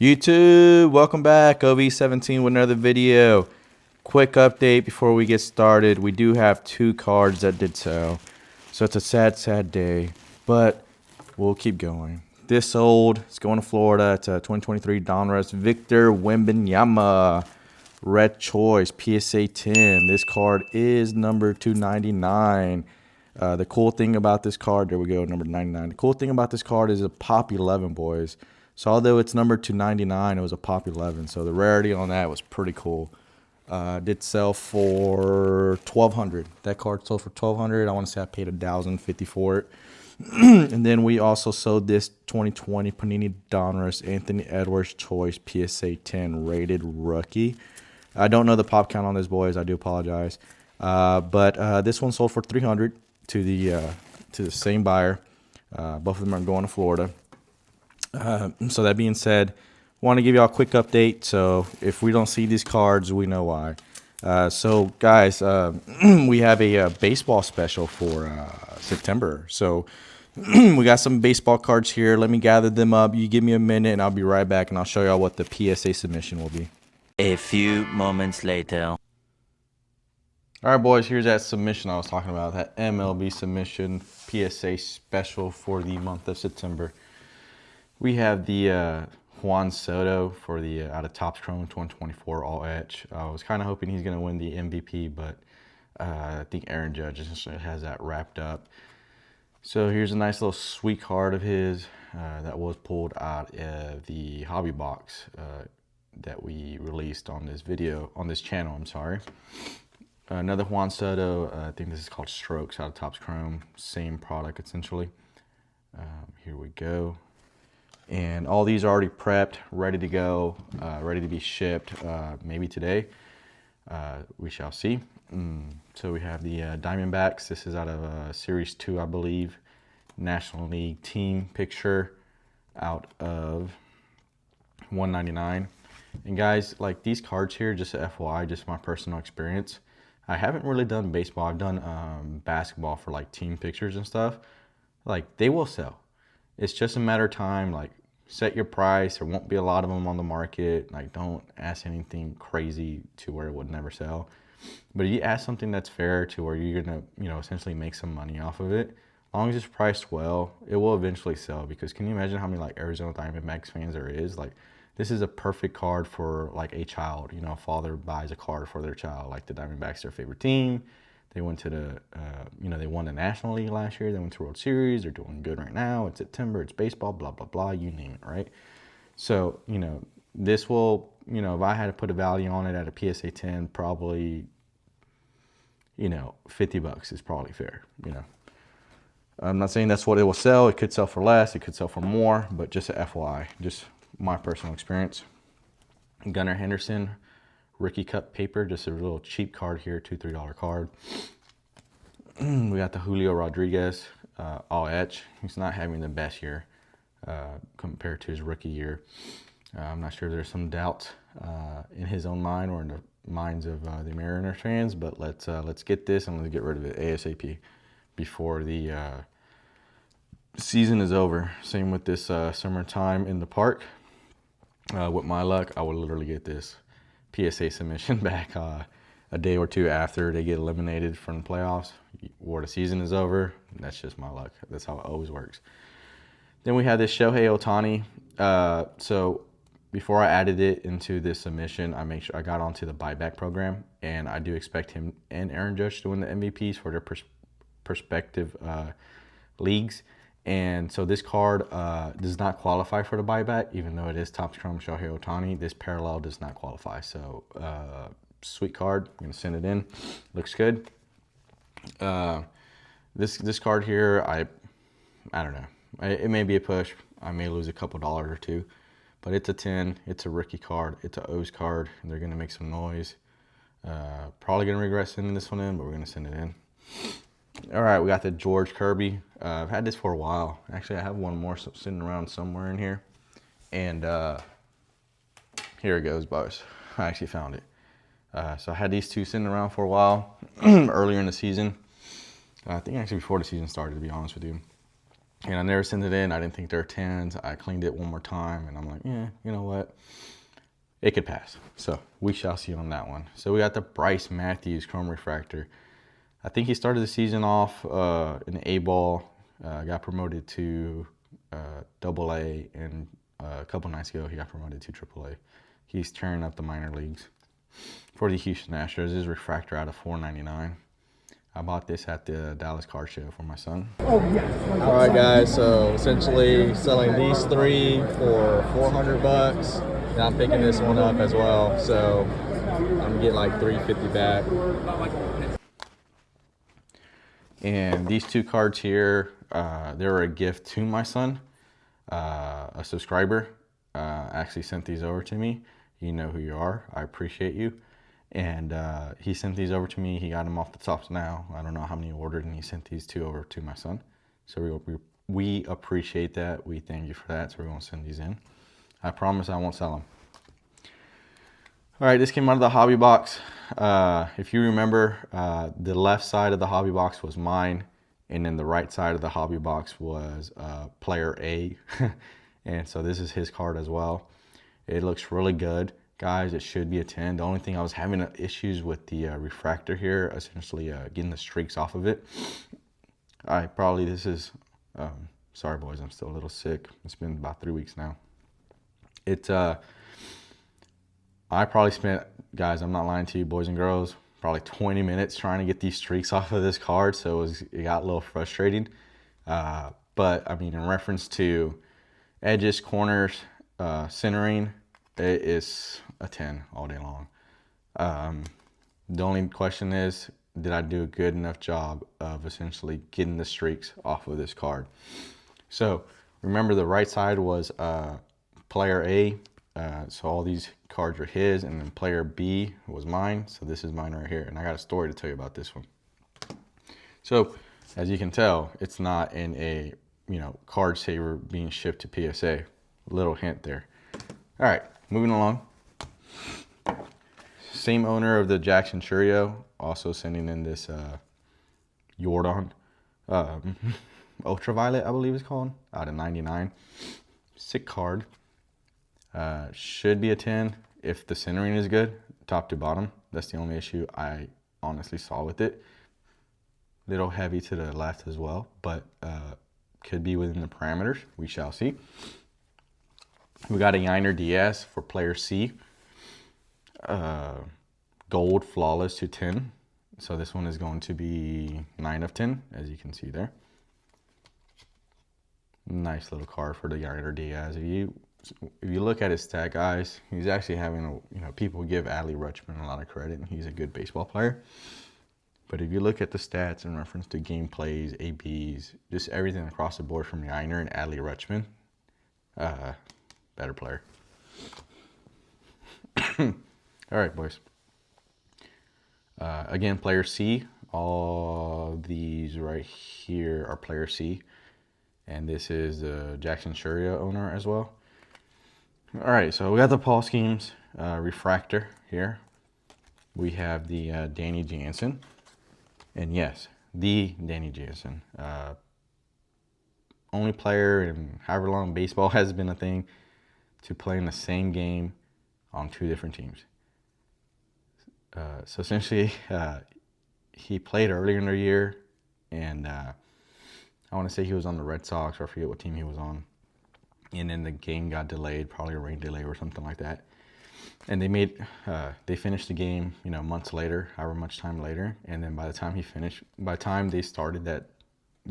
YouTube, welcome back. OV17 with another video. Quick update before we get started. We do have 2 cards that did sell. So it's a sad day, but we'll keep going. This sold. It's going to Florida. It's a 2023 Donruss Victor Wembanyama. Red Choice PSA 10. This card is number 299. The cool thing about this card, there we go, number 99. The cool thing about this card is a pop 11, boys. So although it's number 299, it was a pop 11. So the rarity on that was pretty cool. Did sell for $1,200. That card sold for $1,200. I want to say I paid $1,050 for it. And then we also sold this 2020 Panini Donruss Anthony Edwards Choice PSA 10 rated rookie. I don't know the pop count on this, boys. I do apologize. But this one sold for $300 to the same buyer. Both of them are going to Florida. So that being said, want to give y'all a quick update. So if we don't see these cards, we know why. So guys, we have a baseball special for September. So we got some baseball cards here. Let me gather them up. You give me a minute and I'll be right back and I'll show y'all what the PSA submission will be. A few moments later. All right, boys, here's that submission I was talking about, that MLB submission PSA special for the month of September. We have the Juan Soto for the out of Topps Chrome 2024 All Etch. I was kind of hoping he's going to win the MVP, but I think Aaron Judge has that wrapped up. So here's a nice little sweet card of his that was pulled out of the hobby box that we released on this video, on this channel, I'm sorry. Another Juan Soto, I think this is called Strokes out of Topps Chrome. Same product, essentially. Here we go. And all these are already prepped, ready to go, ready to be shipped, maybe today. We shall see. So we have the Diamondbacks. This is out of Series 2, I believe. National League team picture out of 199. And guys, like these cards here, just FYI, just my personal experience. I haven't really done baseball. I've done basketball for like team pictures and stuff. Like they will sell. It's just a matter of time. Like set your price. There won't be a lot of them on the market. Like don't ask anything crazy to where it would never sell. But you ask something that's fair to where you're gonna, essentially make some money off of it. As long as it's priced well, it will eventually sell. Because can you imagine how many like Arizona Diamondbacks fans there is? Like this is a perfect card for like a child. A father buys a card for their child. Like the Diamondbacks, their favorite team. They went to the, they won the National League last year. They went to World Series. They're doing good right now. It's September. It's baseball, blah, blah, blah. You name it, right? So, this will, if I had to put a value on it at a PSA 10, probably, $50 is probably fair, I'm not saying that's what it will sell. It could sell for less. It could sell for more. But just a FYI, just my personal experience. Gunnar Henderson. Ricky Cup paper, just a little cheap card here, $2, $3 card. We got the Julio Rodriguez All Etch. He's not having the best year compared to his rookie year. I'm not sure if there's some doubts in his own mind or in the minds of the Mariners fans, but let's get this and let's get rid of it ASAP before the season is over. Same with this summertime in the park. With my luck, I would literally get this PSA submission back a day or two after they get eliminated from the playoffs, or the season is over. That's just my luck. That's how it always works. Then we have this Shohei Ohtani. So before I added it into this submission, I make sure I got onto the buyback program, and I do expect him and Aaron Judge to win the MVPs for their prospective leagues. And so this card does not qualify for the buyback, even though it is Topps Chrome Shohei Ohtani. This parallel does not qualify. So sweet card. I'm gonna send it in. Looks good. This card here, I don't know. It may be a push. I may lose a couple dollars or two, but it's a 10. It's a rookie card. It's a O's card. And they're gonna make some noise. Probably gonna regret sending this one in, but we're gonna send it in. All right, we got the George Kirby. I've had this for a while. Actually, I have one more sitting around somewhere in here. And here it goes, boys. I actually found it. So I had these two sitting around for a while earlier in the season. I think actually before the season started, to be honest with you. And I never sent it in. I didn't think they were 10s. I cleaned it one more time, and I'm like, yeah, you know what? It could pass. So we shall see on that one. So we got the Bryce Matthews Chrome Refractor. I think he started the season off in A-ball, got promoted to AA, and a couple nights ago he got promoted to AAA. He's tearing up the minor leagues. For the Houston Astros, his refractor out of $4.99. I bought this at the Dallas Car Show for my son. All right, guys. So essentially, selling these 3 for $400, and I'm picking this one up as well. So I'm getting like $350 back. And these 2 cards here, they were a gift to my son. A subscriber actually sent these over to me. You know who you are. I appreciate you. And he sent these over to me. He got them off the tops now. I don't know how many he ordered, and he sent these 2 over to my son. So we appreciate that. We thank you for that. So we're going to send these in. I promise I won't sell them. All right, this came out of the hobby box. If you remember, the left side of the hobby box was mine, and then the right side of the hobby box was player A. And so this is his card as well. It looks really good. Guys, it should be a 10. The only thing I was having issues with the refractor here, essentially getting the streaks off of it. Sorry boys, I'm still a little sick. It's been about 3 weeks now. I probably spent, guys, I'm not lying to you, boys and girls, probably 20 minutes trying to get these streaks off of this card, so it got a little frustrating. But, I mean, in reference to edges, corners, centering, it is a 10 all day long. The only question is, did I do a good enough job of essentially getting the streaks off of this card? So, remember the right side was player A. So all these cards are his, and then player B was mine. So this is mine right here, and I got a story to tell you about this one. So as you can tell, it's not in a card saver being shipped to PSA. Little hint there. All right, moving along. Same owner of the Jackson Churio, also sending in this Jordan Ultraviolet, I believe it's called, out of 99. Sick card. Should be a 10 if the centering is good, top to bottom. That's the only issue I honestly saw with it. Little heavy to the left as well, but could be within the parameters. We shall see. We got a Yainer Diaz for player C. Gold flawless to 10. So this one is going to be 9 of 10, as you can see there. Nice little card for the Yainer Diaz. If you look at his stat, guys, he's actually having people give Adley Rutschman a lot of credit, and he's a good baseball player. But if you look at the stats in reference to game plays, ABs, just everything across the board from Yainer and Adley Rutschman, better player. All right, boys. Again, player C. All these right here are player C. And this is the Jackson Churio owner as well. All right, so we got the Paul Schemes refractor here. We have the Danny Jansen. And yes, the Danny Jansen. Only player in however long baseball has been a thing to play in the same game on 2 different teams. So essentially, he played earlier in the year, and I want to say he was on the Red Sox, or I forget what team he was on. And then the game got delayed, probably a rain delay or something like that. And they finished the game, months later, however much time later. And then by the time they started that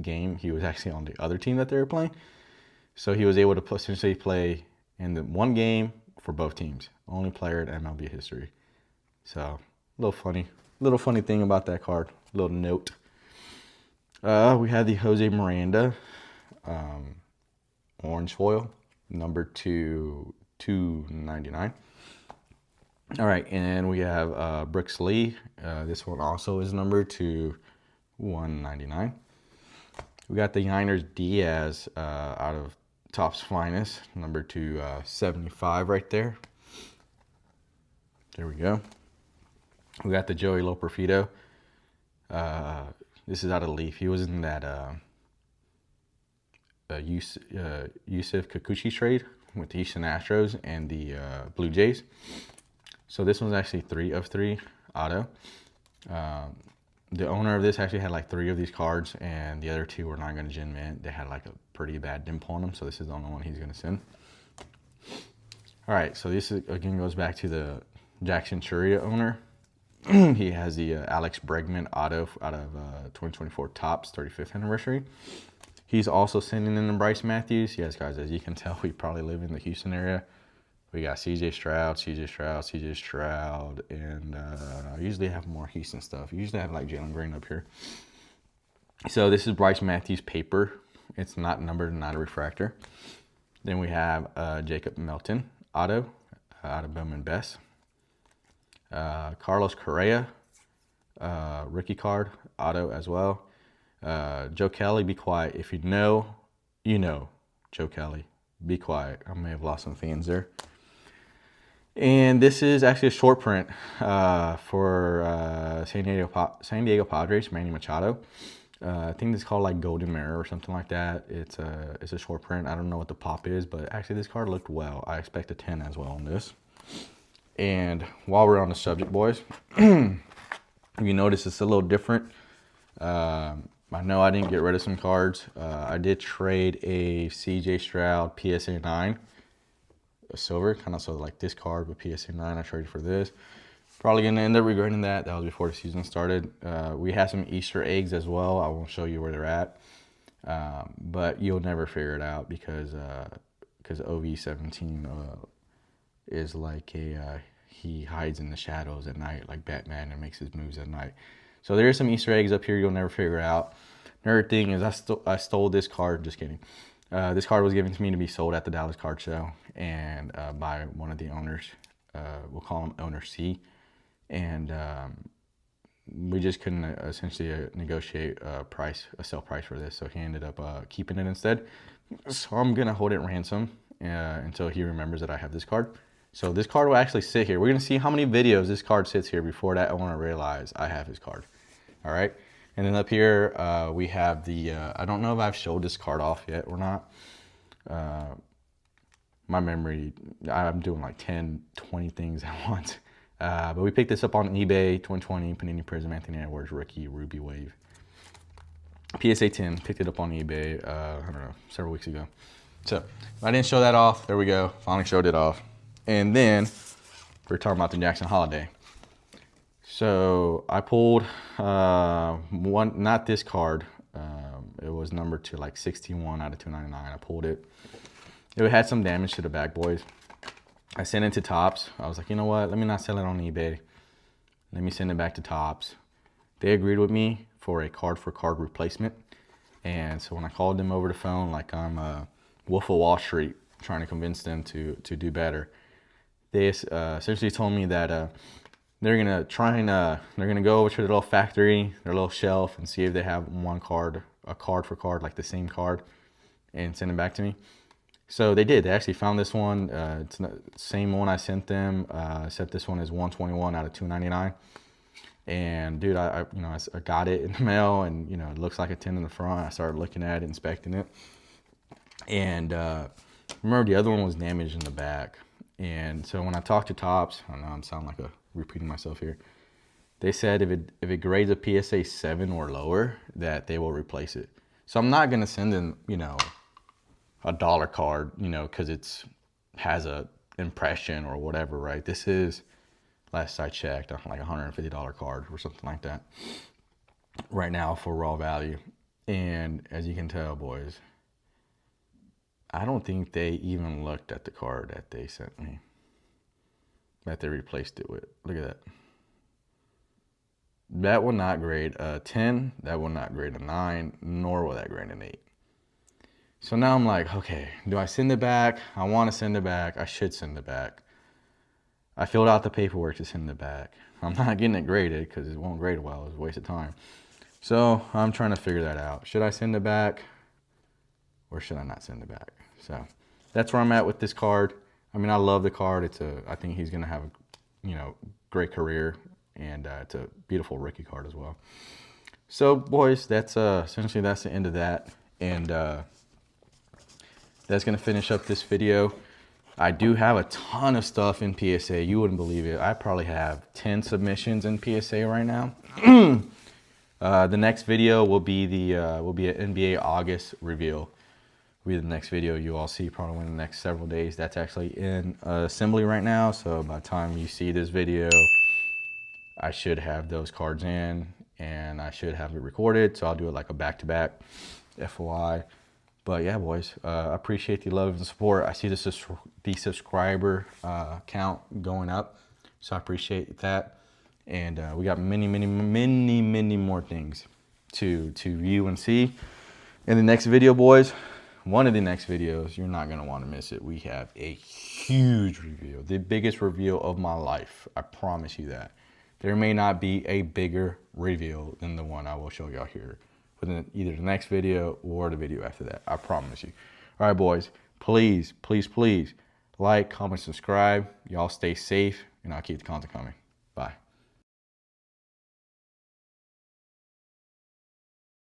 game, he was actually on the other team that they were playing. So he was able to essentially play in the one game for both teams. Only player in MLB history. So little funny thing about that card. Little note. We had the Jose Miranda orange foil, number 299. All right, and we have Brooks Lee. This one also is numbered to 199. We got the Yainer Diaz out of Topps Finest, number 275 right there. There we go. We got the Joey Loperfido. This is out of Leaf. He was in that Yusuf Kikuchi trade with the Houston Astros and the Blue Jays. So this one's actually 3 of 3 auto. The owner of this actually had like 3 of these cards, and the other 2 were not going to gen mint. They had like a pretty bad dimple on them, so this is the only one he's going to send. All right, so this is, again goes back to the Jackson Churia owner. He has the Alex Bregman auto out of 2024 Topps 35th anniversary. He's also sending in the Bryce Matthews. Yes, guys, as you can tell, we probably live in the Houston area. We got CJ Stroud, and I usually have more Houston stuff. I usually have like Jalen Green up here. So this is Bryce Matthews paper. It's not numbered and not a refractor. Then we have Jacob Melton auto out of Bowman Best. Carlos Correa rookie card auto as well. Joe Kelly, be quiet. If you know, you know. Joe Kelly, be quiet. I may have lost some fans there. And this is actually a short print for San Diego Padres, Manny Machado. I think it's called like Golden Mirror or something like that. It's a short print. I don't know what the pop is, but actually this card looked well. I expect a 10 as well on this. And while we're on the subject, boys, you notice it's a little different. I know I didn't get rid of some cards. I did trade a CJ Stroud PSA 9. A silver, kind of so like this card with PSA 9. I traded for this. Probably gonna end up regretting that. That was before the season started. We have some Easter eggs as well. I won't show you where they're at, but you'll never figure it out because OV17 is like he hides in the shadows at night like Batman and makes his moves at night. So there's some Easter eggs up here you'll never figure out. Another thing is I stole this card. Just kidding. This card was given to me to be sold at the Dallas Card Show and by one of the owners. We'll call him Owner C. And we just couldn't essentially negotiate a sell price for this. So he ended up keeping it instead. So I'm going to hold it ransom until he remembers that I have this card. So this card will actually sit here. We're going to see how many videos this card sits here before that owner realizes I have his card. All right. And then up here, we have the, I don't know if I've showed this card off yet or not. My memory, I'm doing like 10, 20 things at once. But we picked this up on eBay, 2020, Panini Prism, Anthony Edwards, rookie, Ruby Wave. PSA 10, picked it up on eBay, I don't know, several weeks ago. So I didn't show that off. There we go. Finally showed it off. And then we're talking about the Jackson Holiday. So I pulled one, not this card. It was numbered to like 61 out of 299. I pulled it. It had some damage to the back, boys. I sent it to Topps. I was like, you know what? Let me not sell it on eBay. Let me send it back to Topps. They agreed with me for a card-for-card replacement. And so when I called them over the phone, like I'm Wolf of Wall Street, trying to convince them to do better, they essentially told me that they're gonna they're gonna go over to their little factory, their little shelf, and see if they have one card, a card for card, like the same card, and send it back to me. So they did. They actually found this one. It's the same one I sent them, except this one is 121 out of 299. And dude, I got it in the mail, and it looks like a 10 in the front. I started looking at it, inspecting it, and remember the other one was damaged in the back. And so when I talked to Topps, I know I'm sounding like repeating myself here. They said if it grades a PSA 7 or lower, that they will replace it. So I'm not gonna send them, a dollar card, because it's has a impression or whatever, right? This is, last I checked, like $150 card or something like that right now for raw value. And as you can tell, boys, I don't think they even looked at the card that they sent me, that they replaced it with. Look at that. That will not grade a 10, that will not grade a 9, nor will that grade an 8. So now I'm like, okay, do I send it back? I want to send it back. I should send it back. I filled out the paperwork to send it back. I'm not getting it graded because it won't grade well. It's a waste of time. So I'm trying to figure that out. Should I send it back or should I not send it back? So that's where I'm at with this card. I mean, I love the card. I think he's going to have a, great career, and it's a beautiful rookie card as well. So boys, that's essentially that's the end of that. And that's gonna finish up this video. I do have a ton of stuff in PSA. You wouldn't believe it. I probably have 10 submissions in PSA right now. The next video will be an NBA August reveal. Will be the next video you all see probably in the next several days. That's actually in assembly right now. So by the time you see this video, I should have those cards in and I should have it recorded. So I'll do it like a back-to-back, FYI. But yeah, boys, I appreciate the love and support. I see the subscriber count going up, so I appreciate that. And we got many more things to view and see in the next video, boys. One of the next videos, you're not gonna want to miss it. We have a huge reveal, the biggest reveal of my life. I promise you that. There may not be a bigger reveal than the one I will show y'all here within either the next video or the video after that. I promise you. All right, boys, please like, comment, subscribe. Y'all stay safe, and I'll keep the content coming. Bye.